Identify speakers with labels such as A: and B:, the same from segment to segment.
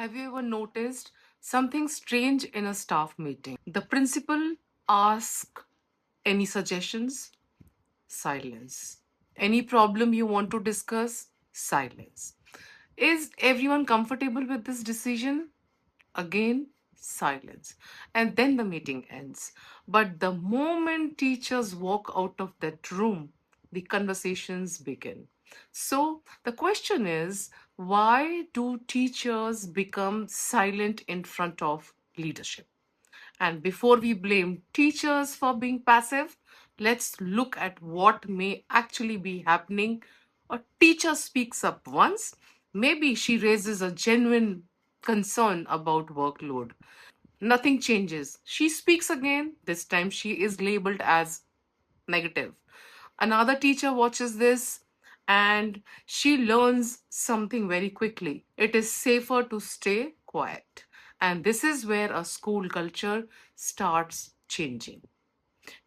A: Have you ever noticed something strange in a staff meeting? The principal asks any suggestions? Silence. Any problem you want to discuss? Silence. Is everyone comfortable with this decision? Again, silence. And then the meeting ends. But the moment teachers walk out of that room, the conversations begin. So the question is, why do teachers become silent in front of leadership? And before we blame teachers for being passive, let's look at what may actually be happening. A teacher speaks up once, maybe she raises a genuine concern about workload. Nothing changes. She speaks again. This time she is labeled as negative. Another teacher watches this and she learns something very quickly. It is safer to stay quiet. And this is where a school culture starts changing.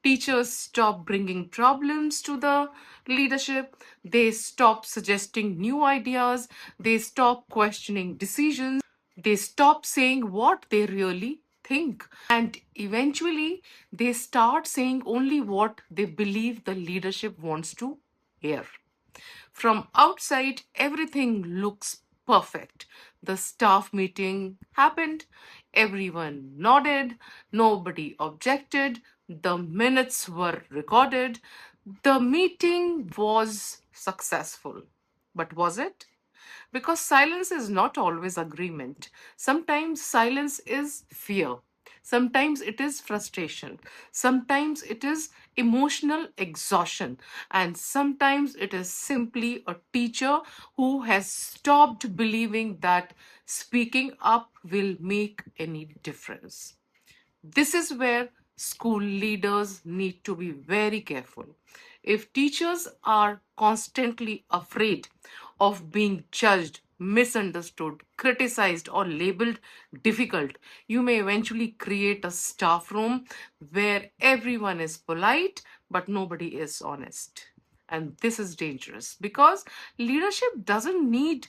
A: Teachers stop bringing problems to the leadership. They stop suggesting new ideas. They stop questioning decisions. They stop saying what they really think. And eventually, they start saying only what they believe the leadership wants to hear. From outside, everything looks perfect. The staff meeting happened, everyone nodded, nobody objected, the minutes were recorded, the meeting was successful. But was it? Because silence is not always agreement. Sometimes silence is fear. Sometimes it is frustration. Sometimes it is emotional exhaustion. And sometimes it is simply a teacher who has stopped believing that speaking up will make any difference. This is where school leaders need to be very careful. If teachers are constantly afraid of being judged, misunderstood, criticized, or labeled difficult, you may eventually create a staff room where everyone is polite but nobody is honest. And this is dangerous because leadership doesn't need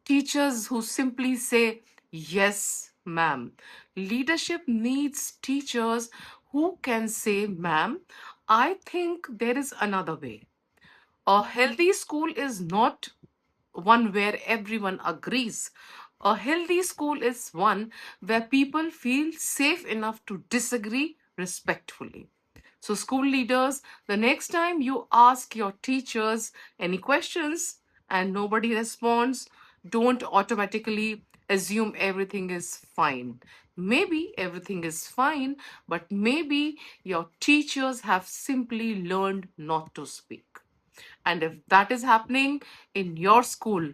A: teachers who simply say, yes, ma'am. Leadership needs teachers who can say, ma'am, I think there is another way. A healthy school is not one where everyone agrees. A healthy school is one where people feel safe enough to disagree respectfully. So, school leaders, the next time you ask your teachers any questions and nobody responds, don't automatically assume everything is fine. Maybe everything is fine, but maybe your teachers have simply learned not to speak. And if that is happening in your school,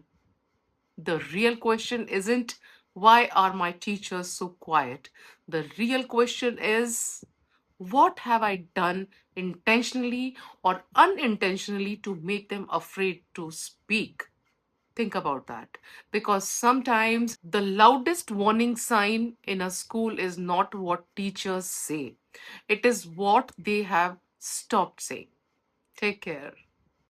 A: the real question isn't why are my teachers so quiet? The real question is what have I done intentionally or unintentionally to make them afraid to speak? Think about that. Because sometimes the loudest warning sign in a school is not what teachers say, it is what they have stopped saying. Take care.